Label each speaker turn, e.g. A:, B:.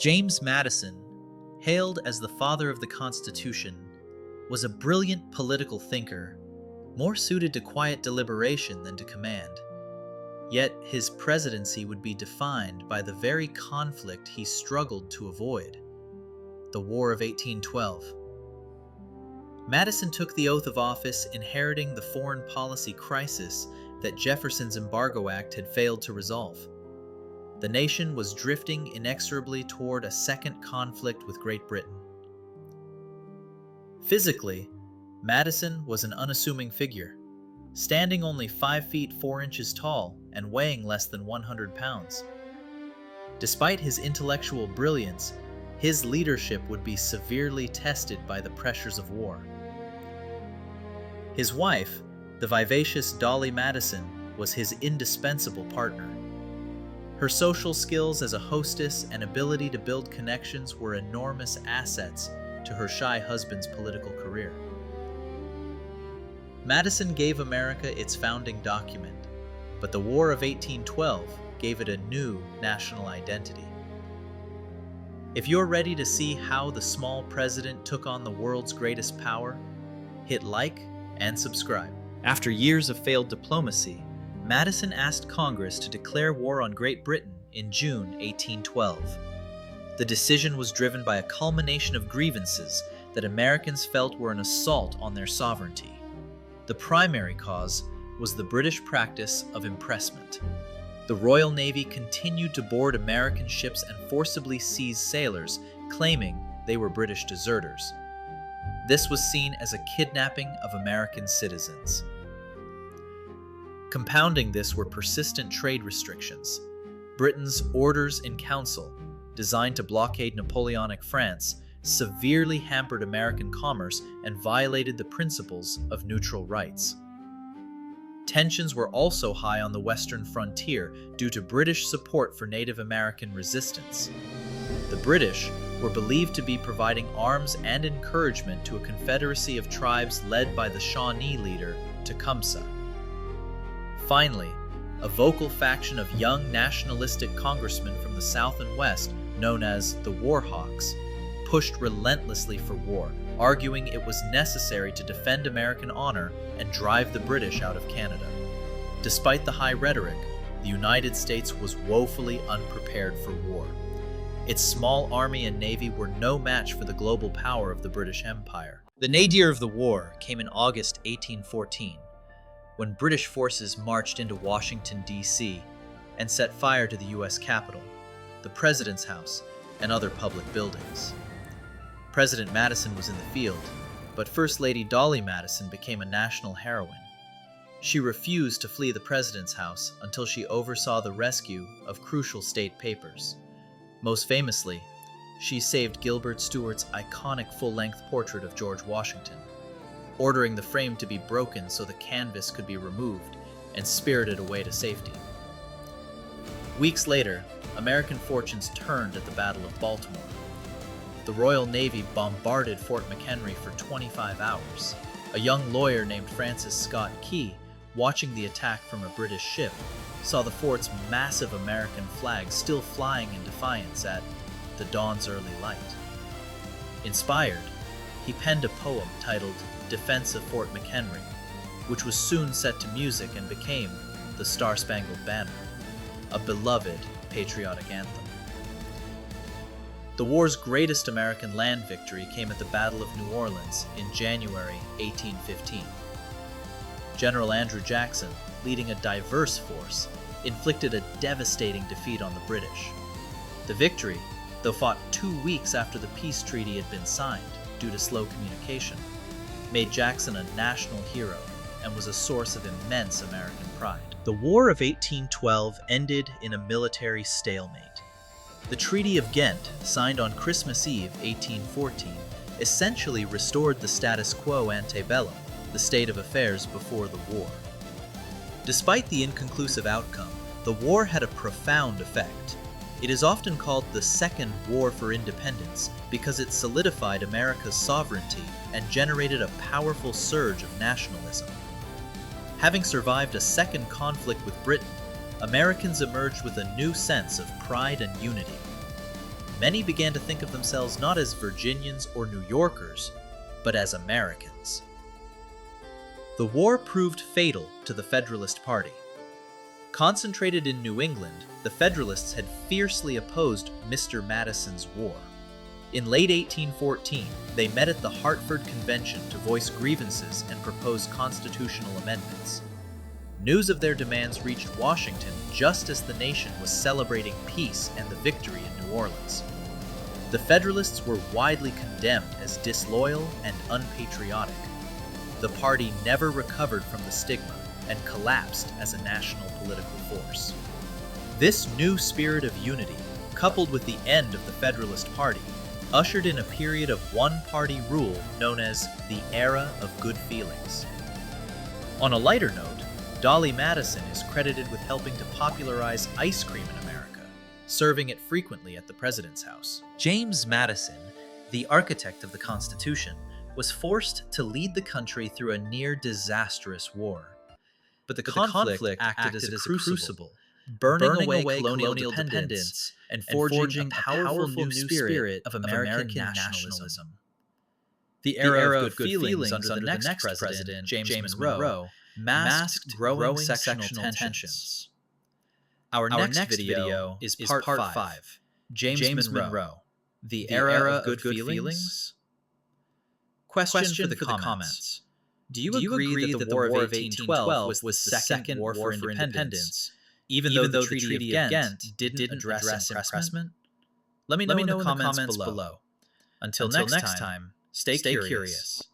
A: James Madison, hailed as the father of the Constitution, was a brilliant political thinker, more suited to quiet deliberation than to command. Yet his presidency would be defined by the very conflict he struggled to avoid: the War of 1812. Madison took the oath of office inheriting the foreign policy crisis that Jefferson's Embargo Act had failed to resolve. The nation was drifting inexorably toward a second conflict with Great Britain. Physically, Madison was an unassuming figure, standing only 5 feet 4 inches tall and weighing less than 100 pounds. Despite his intellectual brilliance, his leadership would be severely tested by the pressures of war. His wife, the vivacious Dolly Madison, was his indispensable partner. Her social skills as a hostess and ability to build connections were enormous assets to her shy husband's political career. Madison gave America its founding document, but the War of 1812 gave it a new national identity. If you're ready to see how the small president took on the world's greatest power, hit like and subscribe. After years of failed diplomacy, Madison asked Congress to declare war on Great Britain in June 1812. The decision was driven by a culmination of grievances that Americans felt were an assault on their sovereignty. The primary cause was the British practice of impressment. The Royal Navy continued to board American ships and forcibly seize sailors, claiming they were British deserters. This was seen as a kidnapping of American citizens. Compounding this were persistent trade restrictions. Britain's Orders in Council, designed to blockade Napoleonic France, severely hampered American commerce and violated the principles of neutral rights. Tensions were also high on the western frontier due to British support for Native American resistance. The British were believed to be providing arms and encouragement to a confederacy of tribes led by the Shawnee leader, Tecumseh. Finally, a vocal faction of young nationalistic congressmen from the South and West, known as the War Hawks, pushed relentlessly for war, arguing it was necessary to defend American honor and drive the British out of Canada. Despite the high rhetoric, the United States was woefully unprepared for war. Its small army and navy were no match for the global power of the British Empire. The nadir of the war came in August 1814, when British forces marched into Washington, D.C., and set fire to the U.S. Capitol, the President's House, and other public buildings. President Madison was in the field, but First Lady Dolly Madison became a national heroine. She refused to flee the President's house until she oversaw the rescue of crucial state papers. Most famously, she saved Gilbert Stuart's iconic full-length portrait of George Washington, ordering the frame to be broken so the canvas could be removed and spirited away to safety. Weeks later, American fortunes turned at the Battle of Baltimore. The Royal Navy bombarded Fort McHenry for 25 hours. A young lawyer named Francis Scott Key, watching the attack from a British ship, saw the fort's massive American flag still flying in defiance at the dawn's early light. Inspired, he penned a poem titled Defense of Fort McHenry, which was soon set to music and became the Star-Spangled Banner, a beloved patriotic anthem. The war's greatest American land victory came at the Battle of New Orleans in January 1815. General Andrew Jackson, leading a diverse force, inflicted a devastating defeat on the British. The victory, though fought 2 weeks after the peace treaty had been signed due to slow communication, made Jackson a national hero and was a source of immense American pride. The War of 1812 ended in a military stalemate. The Treaty of Ghent, signed on Christmas Eve 1814, essentially restored the status quo ante bellum, the state of affairs before the war. Despite the inconclusive outcome, the war had a profound effect. It is often called the Second War for Independence because it solidified America's sovereignty and generated a powerful surge of nationalism. Having survived a second conflict with Britain, Americans emerged with a new sense of pride and unity. many began to think of themselves not as Virginians or New Yorkers, but as Americans. The war proved fatal to the Federalist Party. Concentrated in New England, the Federalists had fiercely opposed Mr. Madison's war. In late 1814, they met at the Hartford Convention to voice grievances and propose constitutional amendments. News of their demands reached Washington just as the nation was celebrating peace and the victory in New Orleans. The Federalists were widely condemned as disloyal and unpatriotic. The party never recovered from the stigma and collapsed as a national political force. This new spirit of unity, coupled with the end of the Federalist Party, ushered in a period of one-party rule known as the Era of Good Feelings. On a lighter note, Dolly Madison is credited with helping to popularize ice cream in America, serving it frequently at the president's house. James Madison, the architect of the Constitution, was forced to lead the country through a near-disastrous war. But the conflict acted as a crucible, burning away colonial dependence and forging a powerful new spirit of American nationalism. The era of good feelings under the next president, James Monroe, masked growing sectional tensions. Our next video is part 5, James Monroe, the era of good feelings? Question for the comments. Do you agree that the War of 1812 was the second war for independence, even though the Treaty of Ghent didn't address impressment? Let me know in the comments below. Until next time, stay curious.